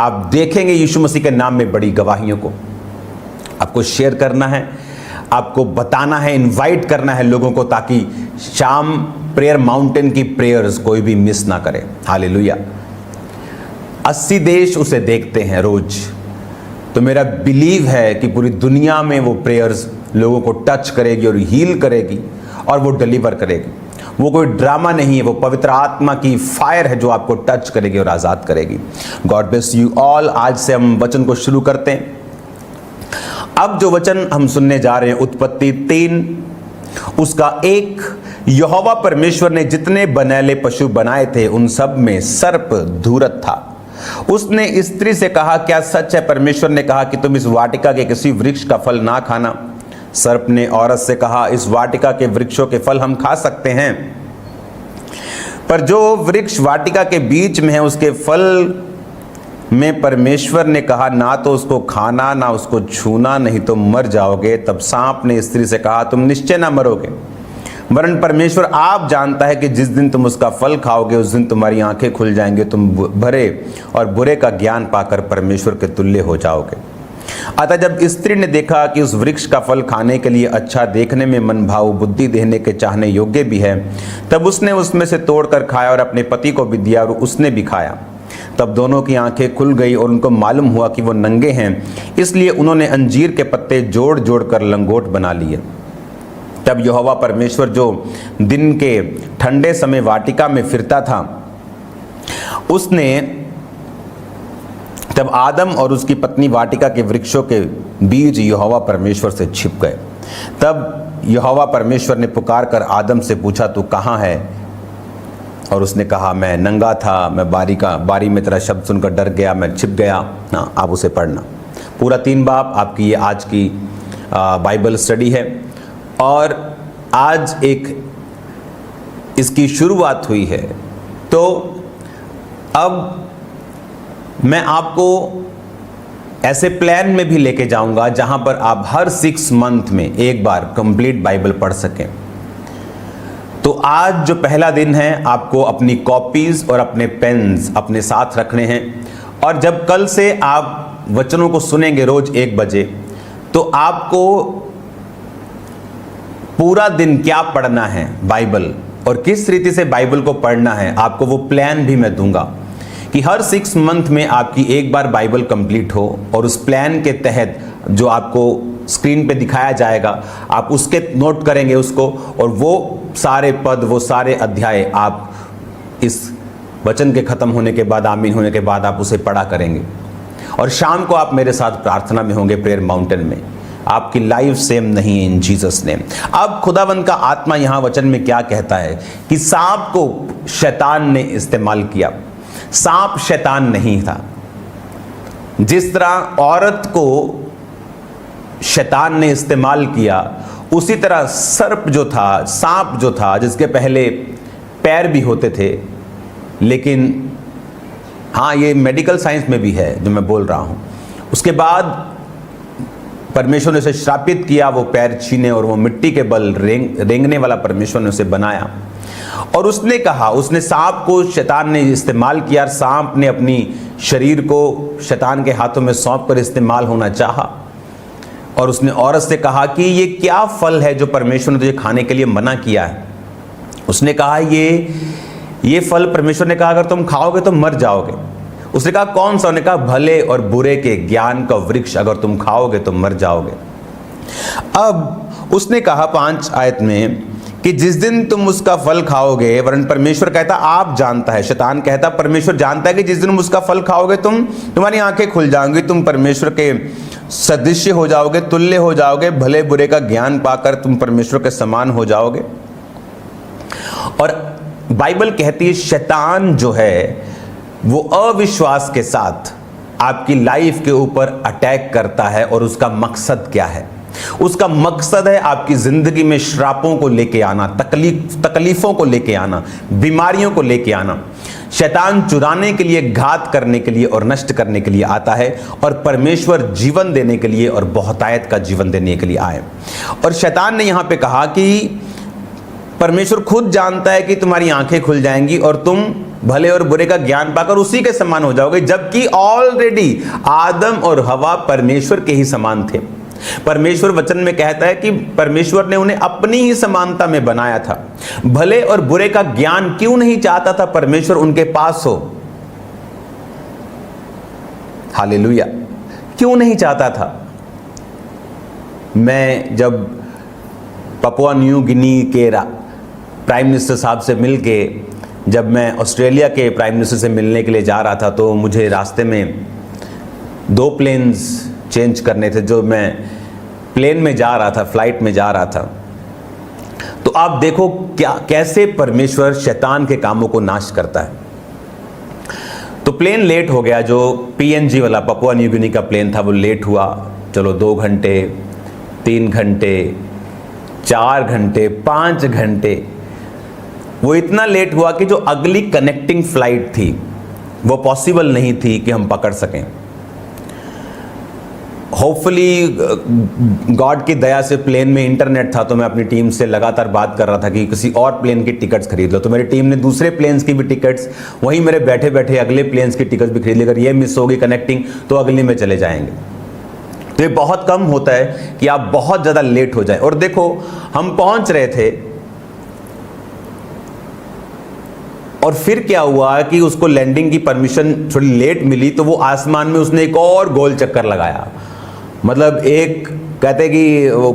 आप देखेंगे यीशु मसीह के नाम में बड़ी गवाहियों को। आपको शेयर करना है, आपको बताना है, इनवाइट करना है लोगों को, ताकि शाम प्रेयर माउंटेन की प्रेयर्स कोई भी मिस ना करे। हालेलुया। 80 देश उसे देखते हैं रोज। तो मेरा बिलीव है कि पूरी दुनिया में वो प्रेयर्स लोगों को टच करेगी और हील करेगी और वो डिलीवर करेगी। वो कोई ड्रामा नहीं है, वो पवित्र आत्मा की फायर है जो आपको टच करेगी और आज़ाद करेगी। God bless you all. आज से हम वचन को शुरू करते हैं। अब जो वचन हम सुनने जा रहे हैं, उत्पत्ति 3 उसका 1। यहोवा परमेश्वर ने जितने बनैले पशु बनाए थे उन सब में सर्प धूर्त था। उसने स्त्री से कहा, क्या सच है परमेश्वर ने कहा कि तुम इस वाटिका के किसी वृक्ष का फल ना खाना? सर्प ने औरत से कहा, इस वाटिका के वृक्षों के फल हम खा सकते हैं, पर जो वृक्ष वाटिका के बीच में है उसके फल में परमेश्वर ने कहा, ना तो उसको खाना ना उसको छूना, नहीं तो मर जाओगे। तब सांप ने स्त्री से कहा, तुम निश्चय ना मरोगे, वरन परमेश्वर आप जानता है कि जिस दिन तुम उसका फल खाओगे उस दिन तुम्हारी आंखें खुल जाएंगे, तुम भरे और बुरे का ज्ञान पाकर परमेश्वर के तुल्य हो जाओगे। अतः जब स्त्री ने देखा कि उस वृक्ष का फल खाने के लिए अच्छा, देखने में मनभाऊ, बुद्धि देने के चाहने योग्य भी है, तब उसने उसमें से तोड़कर खाया और अपने पति को भी दिया और उसने भी खाया। तब दोनों की आंखें खुल गई और उनको मालूम हुआ कि वो नंगे हैं, इसलिए उन्होंने अंजीर के पत्ते जोड़ जोड़ कर लंगोट बना लिए। तब यहोवा परमेश्वर जो दिन के ठंडे समय वाटिका में फिरता था, उसने तब आदम और उसकी पत्नी वाटिका के वृक्षों के बीच यहोवा परमेश्वर से छिप गए। तब यहोवा परमेश्वर ने पुकार कर आदम से पूछा, तू कहाँ है? और उसने कहा, मैं नंगा था, मैं बारी में तेरा शब्द सुनकर डर गया, मैं छिप गया। हाँ, आप उसे पढ़ना पूरा 3 बाब। आपकी ये आज की बाइबल स्टडी है और आज एक इसकी शुरुआत हुई है। तो अब मैं आपको ऐसे प्लान में भी लेके जाऊंगा जहां पर आप हर 6 मंथ में एक बार कंप्लीट बाइबल पढ़ सकें। तो आज जो पहला दिन है, आपको अपनी कॉपीज और अपने पेन्स अपने साथ रखने हैं, और जब कल से आप वचनों को सुनेंगे रोज 1 बजे, तो आपको पूरा दिन क्या पढ़ना है बाइबल और किस रीति से बाइबल को पढ़ना है, आपको वो प्लान भी मैं दूंगा कि हर 6 मंथ में आपकी एक बार बाइबल कंप्लीट हो, और उस प्लान के तहत जो आपको स्क्रीन पे दिखाया जाएगा आप उसके नोट करेंगे उसको, और वो सारे पद, वो सारे अध्याय आप इस वचन के खत्म होने के बाद, आमीन होने के बाद आप उसे पढ़ा करेंगे। और शाम को आप मेरे साथ प्रार्थना में होंगे प्रेयर माउंटेन में। आपकी लाइफ सेम नहीं है इन जीसस नेम। अब खुदावंद का आत्मा यहाँ वचन में क्या कहता है कि सांप को शैतान ने इस्तेमाल किया। सांप शैतान नहीं था। जिस तरह औरत को शैतान ने इस्तेमाल किया, उसी तरह सर्प जो था, सांप जो था, जिसके पहले पैर भी होते थे, लेकिन हाँ, ये मेडिकल साइंस में भी है जो मैं बोल रहा हूँ, उसके बाद परमेश्वर ने उसे श्रापित किया, वो पैर छीने और वो मिट्टी के बल रेंगने वाला परमेश्वर ने उसे बनाया। और उसने कहा, उसने सांप को शैतान ने इस्तेमाल किया, सांप ने अपनी शरीर को शैतान के हाथों में सौंप कर इस्तेमाल होना चाहा। और उसने औरत से कहा कि ये क्या फल है जो परमेश्वर ने तुझे खाने के लिए मना किया है? उसने कहा ये फल परमेश्वर ने कहा अगर तुम खाओगे तो मर जाओगे। उसने कहा कौन सा? उन्होंने कहा भले और बुरे के ज्ञान का वृक्ष, अगर तुम खाओगे तो मर जाओगे। अब उसने कहा 5 आयत में कि जिस दिन तुम उसका फल खाओगे, वरन परमेश्वर कहता आप जानता है, शैतान कहता परमेश्वर जानता है कि जिस दिन उसका फल खाओगे तुम्हारी आंखें खुल जाएंगी, तुम परमेश्वर के सदृश्य हो जाओगे, तुल्य हो जाओगे, भले बुरे का ज्ञान पाकर तुम परमेश्वर के समान हो जाओगे। और बाइबल कहती है शैतान जो है वो अविश्वास के साथ आपकी लाइफ के ऊपर अटैक करता है। और उसका मकसद क्या है? उसका मकसद है आपकी जिंदगी में श्रापों को लेके आना, तकलीफों को लेके आना, बीमारियों को लेके आना। शैतान चुराने के लिए, घात करने के लिए और नष्ट करने के लिए आता है, और परमेश्वर जीवन देने के लिए और बहुतायत का जीवन देने के लिए आए। और शैतान ने यहां पे कहा कि परमेश्वर खुद जानता है कि तुम्हारी आंखें खुल जाएंगी और तुम भले और बुरे का ज्ञान पाकर उसी के समान हो जाओगे, जबकि ऑलरेडी आदम और हवा परमेश्वर के ही समान थे। परमेश्वर वचन में कहता है कि परमेश्वर ने उन्हें अपनी ही समानता में बनाया था। भले और बुरे का ज्ञान क्यों नहीं चाहता था परमेश्वर उनके पास हो? हालेलुया, क्यों नहीं चाहता था? मैं जब पपुआ न्यू गिनी के प्राइम मिनिस्टर साहब से मिलके, जब मैं ऑस्ट्रेलिया के प्राइम मिनिस्टर से मिलने के लिए जा रहा था, तो मुझे रास्ते में 2 प्लेन्स चेंज करने थे। जो मैं प्लेन में जा रहा था, फ्लाइट में जा रहा था, तो आप देखो कैसे परमेश्वर शैतान के कामों को नाश करता है। तो प्लेन लेट हो गया, जो PNG वाला पपुआ न्यू गिनी का प्लेन था वो लेट हुआ। चलो 2 घंटे, 3 घंटे, 4 घंटे, 5 घंटे, वो इतना लेट हुआ कि जो अगली कनेक्टिंग फ्लाइट थी वो पॉसिबल नहीं थी कि हम पकड़ सकें। होपफुली गॉड की दया से प्लेन में इंटरनेट था, तो मैं अपनी टीम से लगातार बात कर रहा था कि किसी और प्लेन की टिकट्स खरीद लो। तो मेरी टीम ने दूसरे प्लेन्स की भी टिकट्स, वहीं मेरे बैठे बैठे अगले प्लेन्स की टिकट्स भी खरीद ली। अगर ये मिस होगी कनेक्टिंग तो अगली में चले जाएंगे। तो ये बहुत कम होता है कि आप बहुत ज़्यादा लेट हो जाए। और देखो, हम पहुंच रहे थे और फिर क्या हुआ कि उसको लैंडिंग की परमिशन थोड़ी लेट मिली, तो वो आसमान में उसने एक और गोल चक्कर लगाया। मतलब एक कहते कि वो,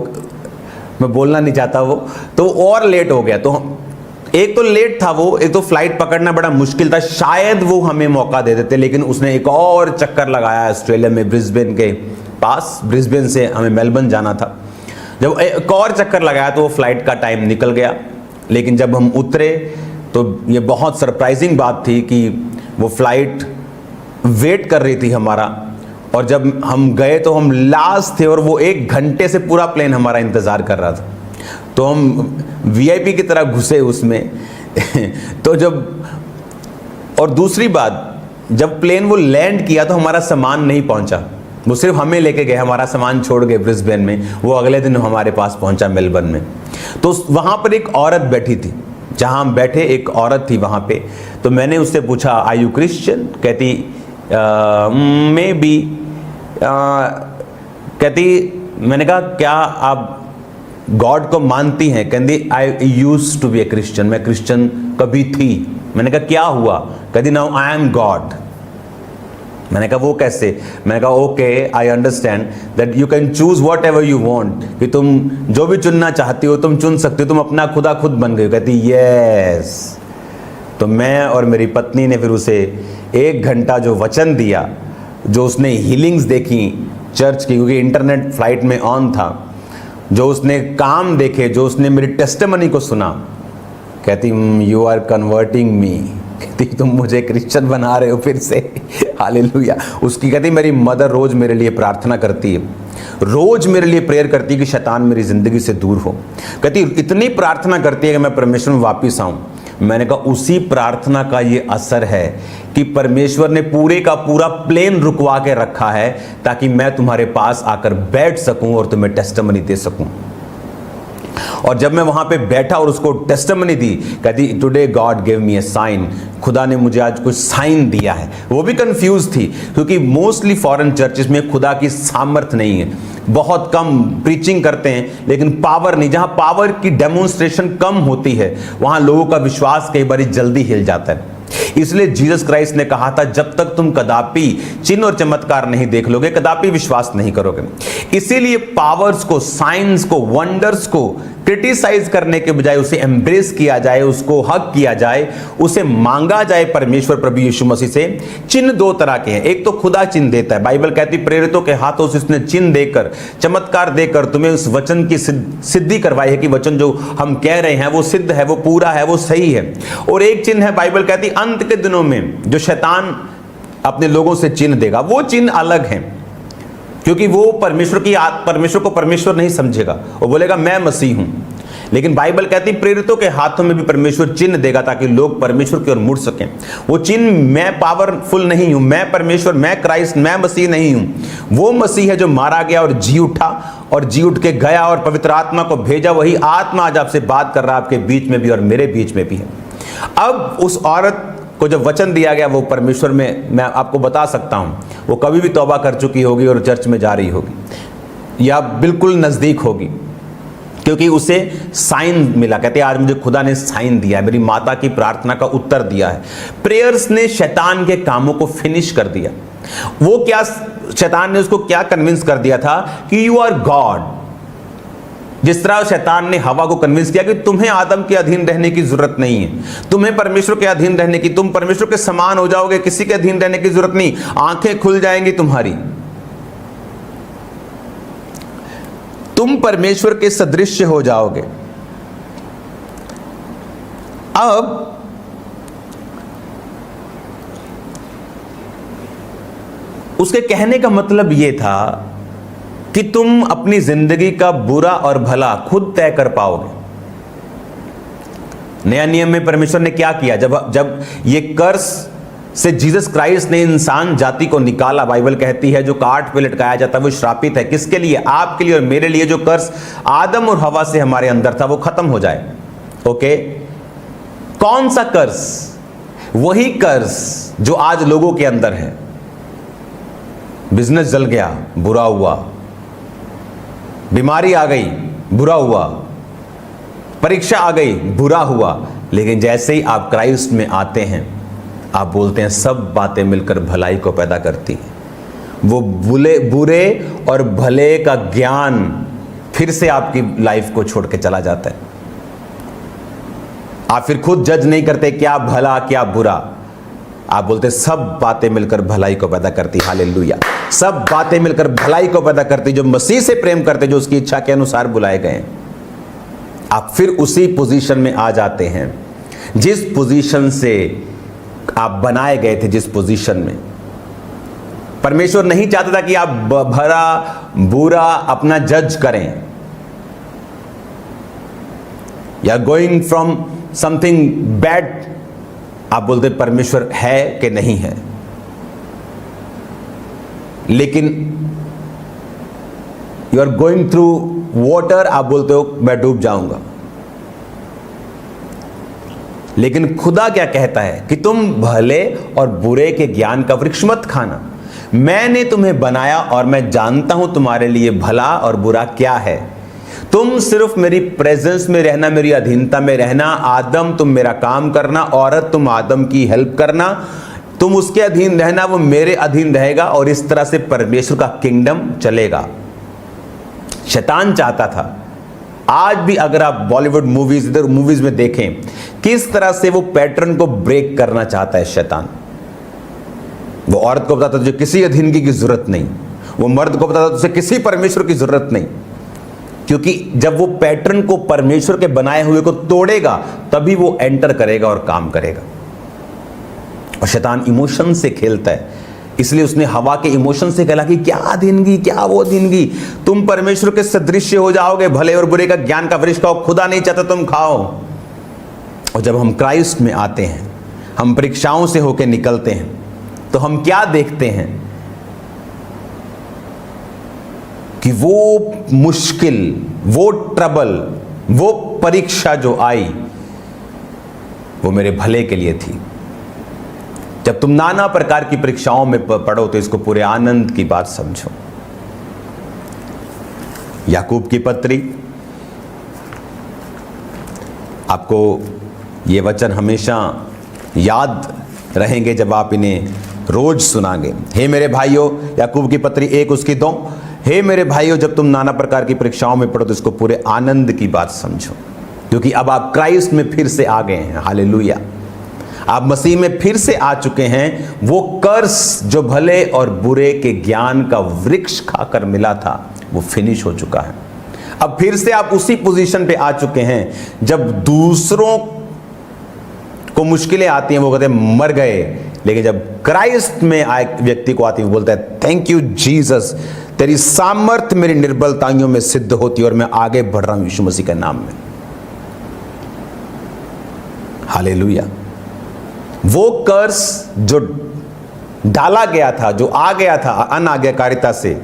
मैं बोलना नहीं चाहता वो, तो और लेट हो गया। तो एक तो लेट था वो, एक तो फ्लाइट पकड़ना बड़ा मुश्किल था। शायद वो हमें मौका दे देते, लेकिन उसने एक और चक्कर लगाया ऑस्ट्रेलिया में, ब्रिस्बेन के पास। ब्रिस्बेन से हमें मेलबर्न जाना था। जब एक और चक्कर लगाया तो वो फ्लाइट का टाइम निकल गया। लेकिन जब हम उतरे तो ये बहुत सरप्राइजिंग बात थी कि वो फ्लाइट वेट कर रही थी हमारा। और जब हम गए तो हम लास्ट थे और वो 1 घंटे से पूरा प्लेन हमारा इंतज़ार कर रहा था। तो हम VIP की तरह घुसे उसमें तो जब, और दूसरी बात, जब प्लेन वो लैंड किया तो हमारा सामान नहीं पहुंचा। वो सिर्फ हमें लेके गए, हमारा सामान छोड़ गए ब्रिस्बेन में। वो अगले दिन हमारे पास पहुंचा मेलबर्न में। तो वहाँ पर एक औरत बैठी थी, जहाँ हम बैठे एक औरत थी वहाँ पे। तो मैंने उससे पूछा, आर यू क्रिश्चियन? कहती मे बी। कहती, मैंने कहा क्या आप गॉड को मानती हैं? कहती I used to be a Christian, मैं क्रिश्चियन कभी थी। मैंने कहा क्या हुआ? कहती नाउ आई एम गॉड। मैंने कहा वो कैसे? मैंने कहा okay, I understand that you can choose what ever you want, कि तुम जो भी चुनना चाहती हो तुम चुन सकती हो, तुम अपना खुदा खुद बन गई। कहती यस। तो मैं और मेरी पत्नी ने फिर उसे 1 घंटा जो वचन दिया, जो उसने हीलिंग्स देखी चर्च की, क्योंकि इंटरनेट फ्लाइट में ऑन था, जो उसने काम देखे, जो उसने मेरी टेस्टिमनी को सुना। कहती यू आर कन्वर्टिंग मी, कहती तुम मुझे क्रिश्चियन बना रहे हो फिर से। हालेलुया। उसकी कहती मेरी मदर रोज मेरे लिए प्रार्थना करती है, रोज मेरे लिए प्रेयर करती है कि शैतान मेरी जिंदगी से दूर हो। कहती इतनी प्रार्थना करती है कि मैं परमेश्वर में वापिस आऊं। मैंने कहा उसी प्रार्थना का ये असर है कि परमेश्वर ने पूरे का पूरा प्लेन रुकवा के रखा है, ताकि मैं तुम्हारे पास आकर बैठ सकूं और तुम्हें टेस्टिमनी दे सकूं। और जब मैं वहां पे बैठा और उसको टेस्टिमनी दी, कहती टुडे गॉड गिव मी ए साइन, खुदा ने मुझे आज कुछ साइन दिया है। वो भी कंफ्यूज थी, क्योंकि मोस्टली फॉरेन चर्चेस में खुदा की सामर्थ्य नहीं है, बहुत कम प्रीचिंग करते हैं लेकिन पावर नहीं। जहां पावर की डेमोन्स्ट्रेशन कम होती है वहां लोगों का विश्वास कई बार जल्दी हिल जाता है। इसलिए जीसस क्राइस्ट ने कहा था जब तक तुम कदापि चिन्ह और चमत्कार नहीं देख लोगे कदापि विश्वास नहीं करोगे। इसीलिए पावर्स को, साइंस को, वंडर्स को क्रिटिसाइज करने के बजाय उसे एम्ब्रेस किया जाए, उसको हक किया जाए, उसे मांगा जाए परमेश्वर प्रभु यीशु मसीह से। चिन्ह 2 तरह के हैं। एक तो खुदा चिन्ह देता है, बाइबल कहती प्रेरितों के हाथों से उसने चिन्ह देकर, चमत्कार देकर तुम्हें उस वचन की सिद्धि करवाई है कि वचन जो हम कह रहे हैं वो सिद्ध है, वो पूरा है, वो सही है। और एक चिन्ह है, बाइबल कहती अंत के दिनों में जो शैतान अपने लोगों से चिन्ह देगा, वो चिन्ह अलग है, क्योंकि वो परमेश्वर को परमेश्वर नहीं समझेगा, वो बोलेगा मैं मसीह हूं। लेकिन बाइबल कहती प्रेरितों के हाथों में भी परमेश्वर चिन्ह देगा ताकि लोग परमेश्वर की ओर मुड़ सकें। वो चिन्ह मैं पावरफुल नहीं हूं, मैं परमेश्वर, मैं क्राइस्ट, मैं मसीह नहीं हूं। वो मसीह है जो मारा गया और जी उठा, और जी उठ के गया और पवित्र आत्मा को भेजा। वही आत्मा आज आपसे बात कर रहा है, आपके बीच में भी और मेरे बीच में भी है। अब उस औरत को जब वचन दिया गया वो परमेश्वर में, मैं आपको बता सकता हूँ, वो कभी भी तौबा कर चुकी होगी और चर्च में जा रही होगी या बिल्कुल नज़दीक होगी, क्योंकि उसे साइन मिला। कहते हैं आज मुझे खुदा ने साइन दिया है, मेरी माता की प्रार्थना का उत्तर दिया है। प्रेयर्स ने शैतान के कामों को फिनिश कर दिया। वो क्या, शैतान ने उसको क्या कन्विंस कर दिया था कि यू आर गॉड। जिस तरह शैतान ने हवा को कन्विंस किया कि तुम्हें आदम के अधीन रहने की जरूरत नहीं है, तुम्हें परमेश्वर के अधीन रहने की, तुम परमेश्वर के समान हो जाओगे, किसी के अधीन रहने की जरूरत नहीं, आंखें खुल जाएंगी तुम्हारी, तुम परमेश्वर के सदृश हो जाओगे। अब उसके कहने का मतलब यह था कि तुम अपनी जिंदगी का बुरा और भला खुद तय कर पाओगे। नया नियम में परमेश्वर ने क्या किया, जब ये कर्स से जीसस क्राइस्ट ने इंसान जाति को निकाला, बाइबल कहती है जो काट पे लटकाया जाता वो श्रापित है। किसके लिए? आपके लिए और मेरे लिए। जो कर्स आदम और हवा से हमारे अंदर था वो खत्म हो जाए। ओके, कौन सा कर्स? वही कर्स जो आज लोगों के अंदर है। बिजनेस जल गया, बुरा हुआ, बीमारी आ गई, बुरा हुआ, परीक्षा आ गई, बुरा हुआ। लेकिन जैसे ही आप क्राइस्ट में आते हैं, आप बोलते हैं सब बातें मिलकर भलाई को पैदा करती हैं। वो बुरे और भले का ज्ञान फिर से आपकी लाइफ को छोड़ के चला जाता है। आप फिर खुद जज नहीं करते क्या भला क्या बुरा, आप बोलते सब बातें मिलकर भलाई को पैदा करती। हालेलुया, सब बातें मिलकर भलाई को पैदा करती। जो मसीह से प्रेम करते, जो उसकी इच्छा के अनुसार बुलाए गए, आप फिर उसी पोजीशन में आ जाते हैं जिस पोजीशन से आप बनाए गए थे। जिस पोजीशन में परमेश्वर नहीं चाहता था कि आप भला बुरा अपना जज करें, या गोइंग फ्रॉम समथिंग बैड, आप बोलते परमेश्वर है कि नहीं है। लेकिन you are going through water, आप बोलते हो मैं डूब जाऊंगा। लेकिन खुदा क्या कहता है कि तुम भले और बुरे के ज्ञान का वृक्ष मत खाना, मैंने तुम्हें बनाया और मैं जानता हूं तुम्हारे लिए भला और बुरा क्या है। तुम सिर्फ मेरी प्रेजेंस में रहना, मेरी अधीनता में रहना। आदम तुम मेरा काम करना, औरत तुम आदम की हेल्प करना, तुम उसके अधीन रहना, वो मेरे अधीन रहेगा, और इस तरह से परमेश्वर का किंगडम चलेगा। शैतान चाहता था, आज भी अगर आप बॉलीवुड मूवीज, इधर मूवीज में देखें किस तरह से वो पैटर्न को ब्रेक करना चाहता है शैतान। वो औरत को बताता तुझे किसी अधीनगी की जरूरत नहीं, वो मर्द को बताता तुझे किसी परमेश्वर की जरूरत नहीं, क्योंकि जब वो पैटर्न को परमेश्वर के बनाए हुए को तोड़ेगा तभी वो एंटर करेगा और काम करेगा। और शैतान इमोशन से खेलता है, इसलिए उसने हवा के इमोशन से कहा कि क्या अधीनगी, क्या वो अधीनगी, तुम परमेश्वर के सदृश हो जाओगे, भले और बुरे का ज्ञान का वृक्ष खाओ, खुदा नहीं चाहता तुम खाओ। और जब हम क्राइस्ट में आते हैं, हम परीक्षाओं से होकर निकलते हैं, तो हम क्या देखते हैं कि वो मुश्किल, वो ट्रबल, वो परीक्षा जो आई वो मेरे भले के लिए थी। जब तुम नाना प्रकार की परीक्षाओं में पढ़ो तो इसको पूरे आनंद की बात समझो। याकूब की पत्री, आपको ये वचन हमेशा याद रहेंगे जब आप इन्हें रोज सुनांगे। हे मेरे भाइयों, याकूब की पत्री 1 उसकी 2, हे मेरे भाइयों, जब तुम नाना प्रकार की परीक्षाओं में पढ़ो तो इसको पूरे आनंद की बात समझो, क्योंकि अब आप क्राइस्ट में फिर से आ गए हैं। हालेलुया, आप मसीह में फिर से आ चुके हैं। वो कर्स जो भले और बुरे के ज्ञान का वृक्ष खाकर मिला था वो फिनिश हो चुका है। अब फिर से आप उसी पोजीशन पे आ चुके हैं जब दूसरों को मुश्किलें आती हैं वो कहते हैं मर गए, लेकिन जब क्राइस्ट में आए व्यक्ति को आती है वो बोलता है थैंक यू जीसस, तेरी सामर्थ्य मेरी निर्बलताइयों में सिद्ध होती है और मैं आगे बढ़ रहा हूं यीशु मसीह के नाम में। हालेलुया। वो कर्स जो डाला गया था, जो आ गया था अनाज्ञाकारिता से,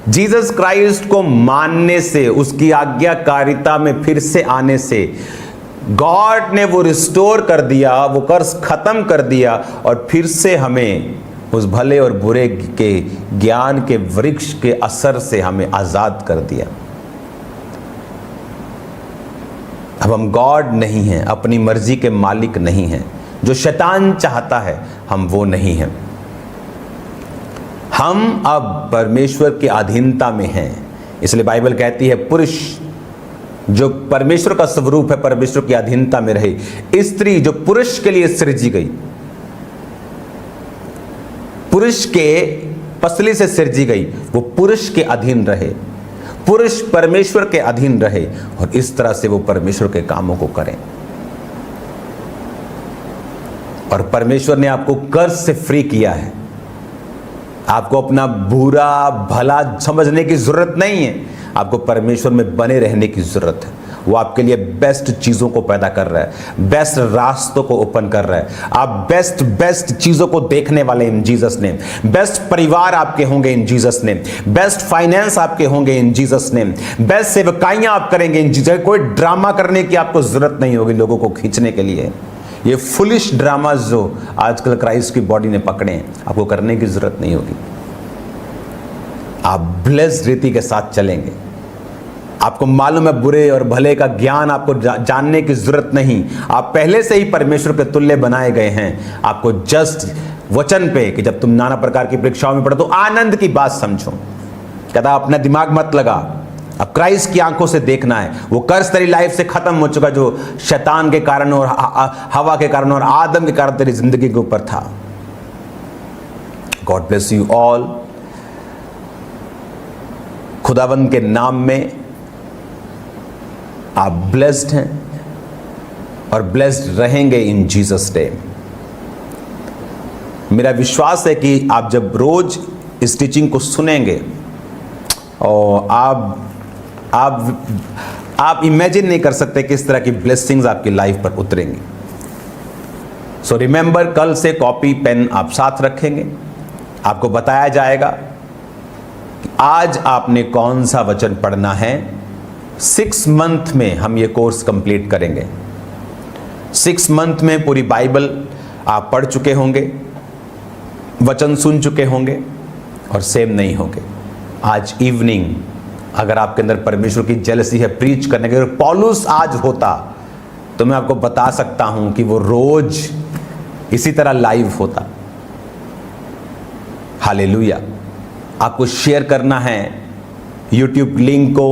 जीसस क्राइस्ट को मानने से, उसकी आज्ञाकारिता में फिर से आने से गॉड ने वो रिस्टोर कर दिया, वो कर्ज खत्म कर दिया और फिर से हमें उस भले और बुरे के ज्ञान के वृक्ष के असर से हमें आजाद कर दिया। अब हम गॉड नहीं हैं, अपनी मर्जी के मालिक नहीं हैं। जो शैतान चाहता है हम वो नहीं हैं। हम अब परमेश्वर की अधीनता में हैं। इसलिए बाइबल कहती है पुरुष जो परमेश्वर का स्वरूप है परमेश्वर की अधीनता में रहे। स्त्री जो पुरुष के लिए सृजी गई, पुरुष के पसली से सृजी गई, वो पुरुष के अधीन रहे। पुरुष परमेश्वर के अधीन रहे और इस तरह से वो परमेश्वर के कामों को करें। और परमेश्वर ने आपको कर्ज से फ्री किया है। आपको अपना बुरा भला समझने की जरूरत नहीं है, आपको परमेश्वर में बने रहने की जरूरत है। वो आपके लिए बेस्ट चीजों को पैदा कर रहा है, बेस्ट रास्तों को ओपन कर रहा है। आप बेस्ट चीजों को देखने वाले इन जीसस नेम। बेस्ट परिवार आपके होंगे इन जीसस नेम। बेस्ट फाइनेंस आपके होंगे इन जीसस नेम। बेस्ट सेवकाइयां आप करेंगे इन जीसस। कोई ड्रामा करने की आपको जरूरत नहीं होगी लोगों को खींचने के लिए। ये फुलिश ड्रामास जो आजकल क्राइस्ट की बॉडी ने पकड़े हैं, आपको करने की जरूरत नहीं होगी। आप ब्लेस्ड रीति के साथ चलेंगे। आपको मालूम है बुरे और भले का ज्ञान आपको जानने की जरूरत नहीं। आप पहले से ही परमेश्वर के तुल्य बनाए गए हैं। आपको जस्ट वचन पे कि जब तुम नाना प्रकार की परीक्षाओं में पढ़ो तो आनंद की बात समझो। कहता अपना दिमाग मत लगा, अब क्राइस्ट की आंखों से देखना है। वो कर्ज तेरी लाइफ से खत्म हो चुका जो शैतान के कारण और हवा के कारण और आदम के कारण तेरी जिंदगी के ऊपर था। God bless you all. खुदावंद के नाम में आप ब्लेस्ड हैं और ब्लेस्ड रहेंगे इन जीसस नेम। मेरा विश्वास है कि आप जब रोज इस टीचिंग को सुनेंगे और आप इमेजिन नहीं कर सकते किस तरह की ब्लेसिंग्स आपकी लाइफ पर उतरेंगी। सो रिमेंबर, कल से कॉपी पेन आप साथ रखेंगे। आपको बताया जाएगा कि आज आपने कौन सा वचन पढ़ना है। 6 मंथ में हम ये कोर्स कंप्लीट करेंगे। 6 मंथ में पूरी बाइबल आप पढ़ चुके होंगे, वचन सुन चुके होंगे और सेम नहीं होंगे। आज इवनिंग अगर आपके अंदर परमेश्वर की जेलसी है प्रीच करने के, अगर पौलुस आज होता तो मैं आपको बता सकता हूं कि वो रोज इसी तरह लाइव होता। हालेलुया। आपको शेयर करना है यूट्यूब लिंक को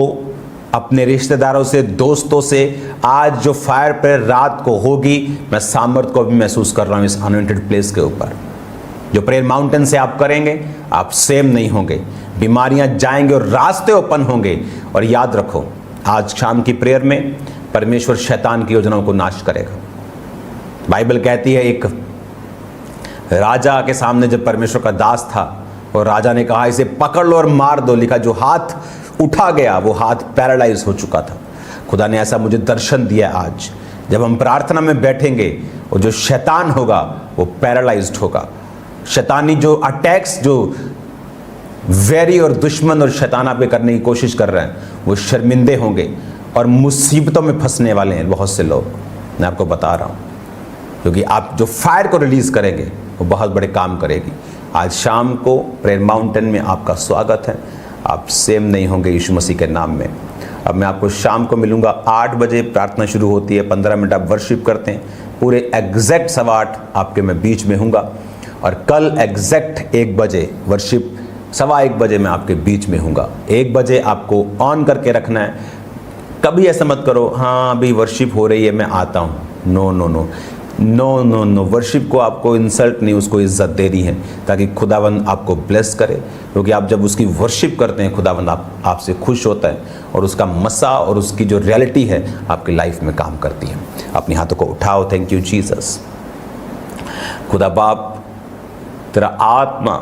अपने रिश्तेदारों से, दोस्तों से। आज जो फायर प्रेयर रात को होगी, मैं सामर्थ को भी महसूस कर रहा हूं इस अनॉइंटेड प्लेस के ऊपर। जो प्रेयर माउंटेन से आप करेंगे, आप सेम नहीं होंगे। बीमारियां जाएंगे और रास्ते ओपन होंगे। और याद रखो, आज शाम की प्रेयर में परमेश्वर शैतान की योजनाओं को नाश करेगा। बाइबल कहती है एक राजा के सामने जब परमेश्वर का दास था और राजा ने कहा इसे पकड़ लो और मार दो, लिखा जो हाथ उठा गया वो हाथ पैरालाइज हो चुका था। खुदा ने ऐसा मुझे दर्शन दिया आज। जब हम प्रार्थना में बैठेंगे और जो शैतान होगा वो पैरालाइज्ड होगा। शैतानी जो अटैक्स, जो वैरी और दुश्मन और शैतान पे करने की कोशिश कर रहे हैं, वो शर्मिंदे होंगे और मुसीबतों में फंसने वाले हैं बहुत से लोग। मैं आपको बता रहा हूँ, क्योंकि आप जो फायर को रिलीज करेंगे वो बहुत बड़े काम करेगी। आज शाम को प्रेयर माउंटेन में आपका स्वागत है। आप सेम नहीं होंगे यीशु मसीह के नाम में। अब मैं आपको शाम को मिलूंगा 8 बजे, प्रार्थना शुरू होती है। 15 मिनट आप वर्शिप करते हैं। पूरे एग्जैक्ट 8:15 आपके मैं बीच में हूँगा। और कल एग्जैक्ट 1 बजे वर्शिप, 1:15 बजे मैं आपके बीच में हूँगा। 1 बजे आपको ऑन करके रखना है। कभी ऐसा मत करो हाँ अभी वर्शिप हो रही है मैं आता हूँ। No no no no no no, worship को आपको इंसल्ट नहीं, उसको इज्जत देनी है ताकि खुदावंद आपको ब्लेस करे। क्योंकि आप जब उसकी वर्शिप करते हैं, खुदावंद आपसे खुश होता है और उसका मसा और उसकी जो रियलिटी है आपकी लाइफ में काम करती है। अपने हाथों को उठाओ। Thank you Jesus. खुदा बाप, तेरा आत्मा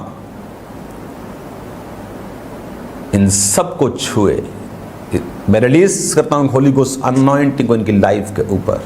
इन सब को छुए। मैं रिलीज करता हूँ होली गोस्ट अनॉइंटिंग को इनकी लाइफ के ऊपर।